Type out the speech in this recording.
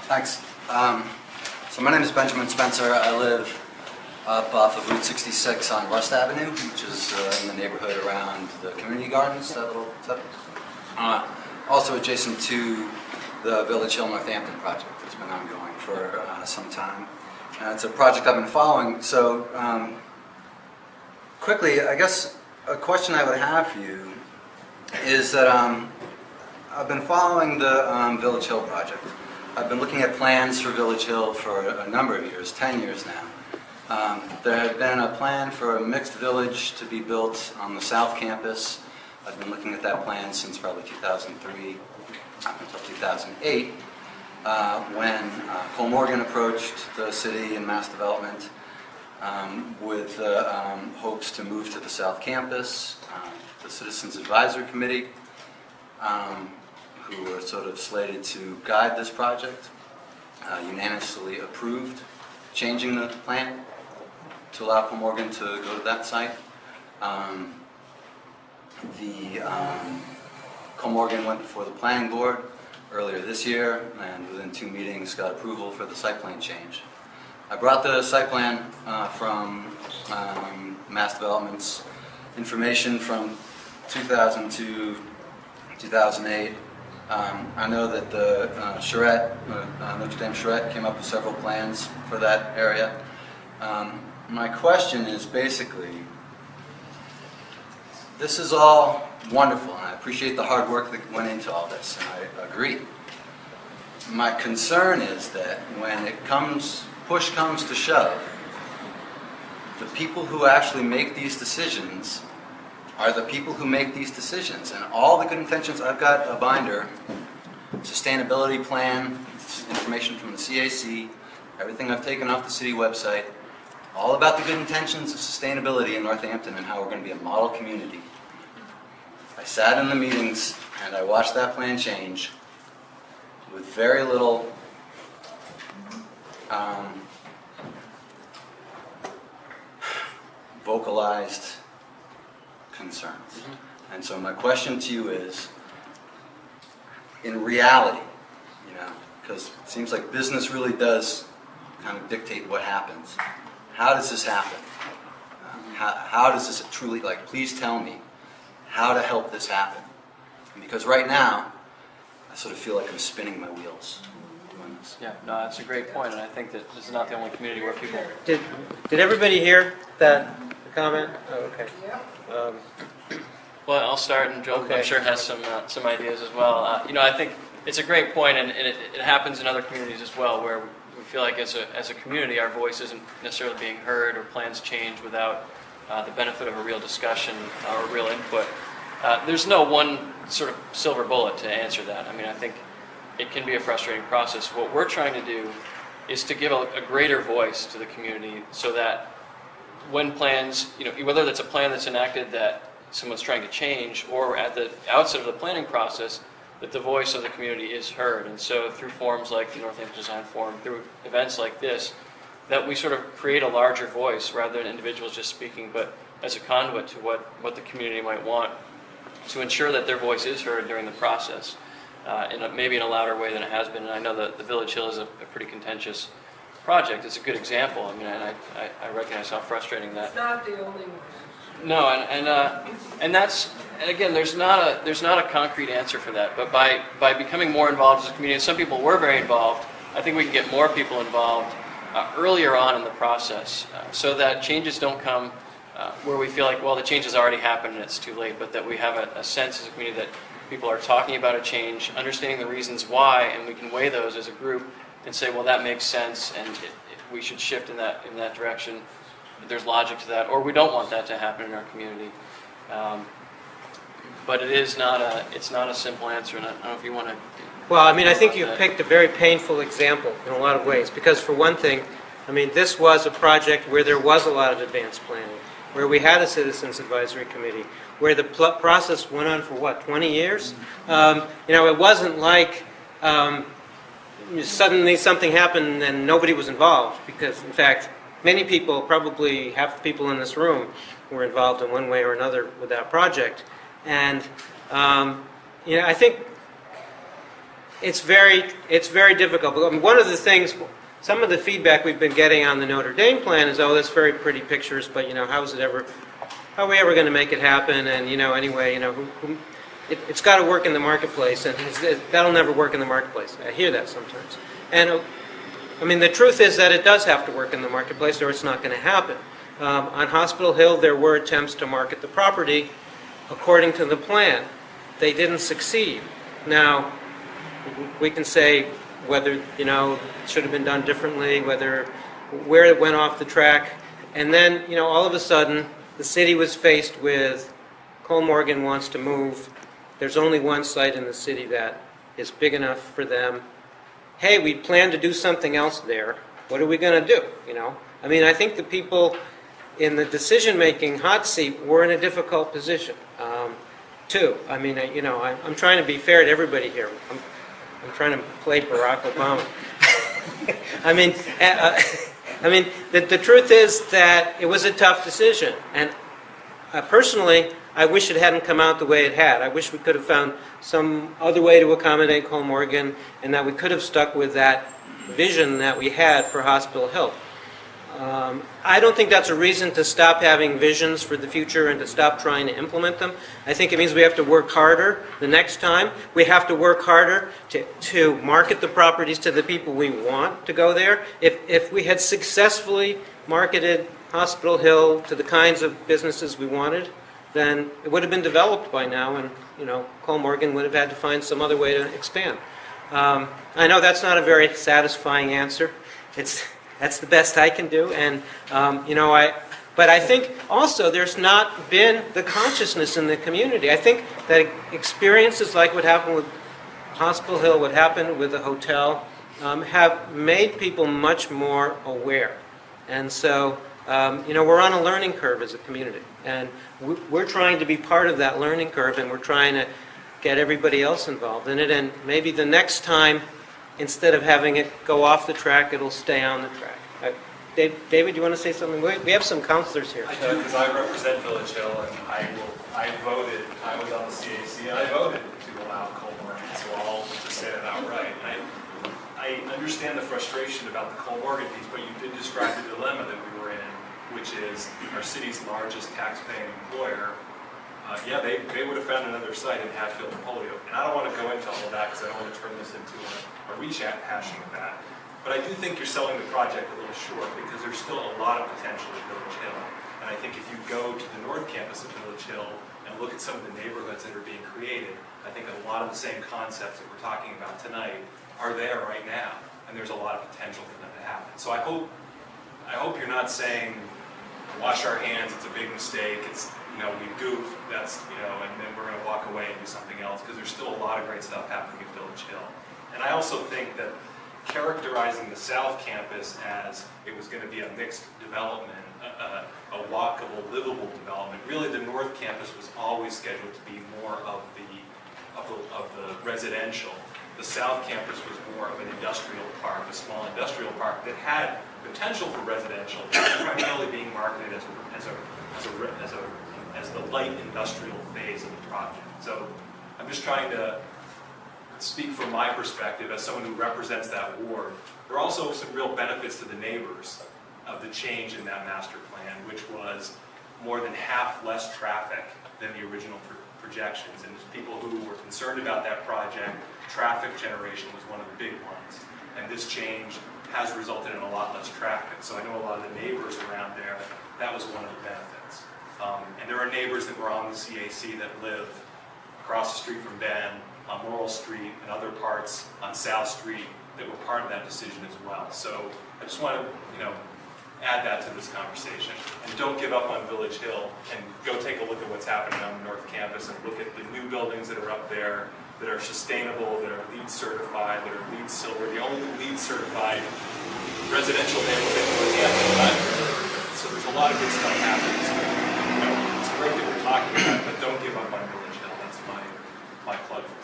Thanks. So my name is Benjamin Spencer. I live up off of Route 66 on Rust Avenue, which is in the neighborhood around the community gardens, that little setup. Also adjacent to the Village Hill Northampton project that's been ongoing for some time. It's a project I've been following. So quickly, I guess a question I would have for you is that I've been following the Village Hill project. I've been looking at plans for Village Hill for a number of years, 10 years now. There had been a plan for a mixed village to be built on the south campus. I've been looking at that plan since probably 2003 until 2008, when Cole Morgan approached the city and Mass Development with hopes to move to the south campus. The Citizens Advisory Committee, who were sort of slated to guide this project, unanimously approved changing the plan to allow Cole Morgan to go to that site. Cole Morgan went before the planning board earlier this year, and within 2 meetings got approval for the site plan change. I brought the site plan from Mass Development's information from 2000 to 2008. I know that the Notre Dame Charette came up with several plans for that area. My question is basically, this is all wonderful, and I appreciate the hard work that went into all this, and I agree. My concern is that when push comes to shove, the people who actually make these decisions are the people who make these decisions. And all the good intentions, I've got a binder, sustainability plan, information from the CAC, everything I've taken off the city website, all about the good intentions of sustainability in Northampton and how we're going to be a model community. I sat in the meetings and I watched that plan change with very little vocalized concerns. Mm-hmm. And so my question to you is, in reality, because it seems like business really does kind of dictate what happens. How does this happen? How does this truly, please tell me how to help this happen? Because right now, I sort of feel like I'm spinning my wheels doing this. Yeah, no, that's a great point, and I think that this is not the only community where people... Did everybody hear that comment? Oh, okay. Well, I'll start, and Joe, I'm sure, has some ideas as well. I think it's a great point, and it happens in other communities as well, where we feel like as a community, our voice isn't necessarily being heard or plans change without the benefit of a real discussion or real input. There's no one sort of silver bullet to answer that. I mean, I think it can be a frustrating process. What we're trying to do is to give a greater voice to the community so that when plans, whether that's a plan that's enacted that someone's trying to change or at the outset of the planning process, that the voice of the community is heard. And so through forums like the Northampton Design Forum, through events like this, that we sort of create a larger voice rather than individuals just speaking, but as a conduit to what the community might want, to ensure that their voice is heard during the process, maybe in a louder way than it has been. And I know that the Village Hill is a pretty contentious project. It's a good example. I mean, I recognize how frustrating that. It's not the only one. No, and again, there's not a concrete answer for that. But by becoming more involved as a community, and some people were very involved, I think we can get more people involved earlier on in the process, so that changes don't come where we feel like, well, the change has already happened and it's too late. But that we have a sense as a community that people are talking about a change, understanding the reasons why, and we can weigh those as a group and say, well, that makes sense, and we should shift in that direction. There's logic to that, or we don't want that to happen in our community. But it's not a simple answer, and I don't know if you want to... Well, I mean, I think you've picked a very painful example in a lot of ways, because for one thing, I mean, this was a project where there was a lot of advanced planning, where we had a Citizens Advisory Committee, where the process went on for, 20 years? It wasn't like suddenly something happened and nobody was involved, because, in fact, many people, probably half the people in this room, were involved in one way or another with that project. And, I think it's very difficult. But, I mean, one of the things, some of the feedback we've been getting on the Notre Dame plan is, oh, that's very pretty pictures, but how are we ever going to make it happen? And anyway, it's got to work in the marketplace, and that'll never work in the marketplace. I hear that sometimes. And I mean, the truth is that it does have to work in the marketplace, or it's not going to happen. On Hospital Hill, there were attempts to market the property according to the plan. They didn't succeed. Now, we can say whether it should have been done differently, where it went off the track, and then all of a sudden the city was faced with Cole Morgan wants to move. There's only one site in the city that is big enough for them. Hey, we plan to do something else there. What are we going to do? I mean, I think the people in the decision-making hot seat were in a difficult position too. I mean, I'm trying to be fair to everybody here. I'm trying to play Barack Obama. I mean, the truth is that it was a tough decision, and personally, I wish it hadn't come out the way it had. I wish we could have found some other way to accommodate Cole Morgan, and that we could have stuck with that vision that we had for Hospital Hill. I don't think that's a reason to stop having visions for the future and to stop trying to implement them. I think it means we have to work harder the next time. We have to work harder to market the properties to the people we want to go there. If we had successfully marketed Hospital Hill to the kinds of businesses we wanted, then it would have been developed by now, and Cole Morgan would have had to find some other way to expand. I know that's not a very satisfying answer. That's the best I can do, and but I think also there's not been the consciousness in the community. I think that experiences like what happened with Hospital Hill, what happened with the hotel, have made people much more aware, and so we're on a learning curve as a community, and we're trying to be part of that learning curve, and we're trying to get everybody else involved in it, and maybe the next time, instead of having it go off the track, it'll stay on the track. David, you want to say something? We have some counselors here. I do, because I represent Village Hill, and I voted, I was on the CAC, and I voted to allow Cole Morgan, so I'll just say that outright. I understand the frustration about the Cole Morgan piece, but you did describe the dilemma that we were in, which is our city's largest tax-paying employer. Yeah, they would have found another site in Hatfield and Holyoke. And I don't want to go into all of that because I don't want to turn this into a rehashing of that. But I do think you're selling the project a little short because there's still a lot of potential at Village Hill. And I think if you go to the North Campus of Village Hill and look at some of the neighborhoods that are being created, I think a lot of the same concepts that we're talking about tonight are there right now. And there's a lot of potential for them to happen. So I hope you're not saying, wash our hands, it's a big mistake, it's, we goof, that's, and then we're going to walk away and do something else, because there's still a lot of great stuff happening at Village Hill. And I also think that characterizing the South Campus as it was going to be a mixed development, a walkable, livable development, really the North Campus was always scheduled to be more of the residential. The South Campus was more of an industrial park, a small industrial park that had potential for residential, primarily being marketed as the light industrial phase of the project. So I'm just trying to speak from my perspective as someone who represents that ward. There are also some real benefits to the neighbors of the change in that master plan, which was more than half less traffic than the original projections. And people who were concerned about that project, traffic generation was one of the big ones. And this change has resulted in a lot less traffic. So I know a lot of the neighbors around there, that was one of the benefits. And there are neighbors that were on the CAC that live across the street from Ben, on Morrill Street, and other parts on South Street that were part of that decision as well. So I just want to, add that to this conversation. And don't give up on Village Hill, and go take a look at what's happening on the North Campus, and look at the new buildings that are up there that are sustainable, that are LEED certified, that are LEED Silver, the only LEED certified residential neighborhood in Northampton. So there's a lot of good stuff happening. So, it's great that we're talking about it, but don't give up on Village Hill. That's my plug for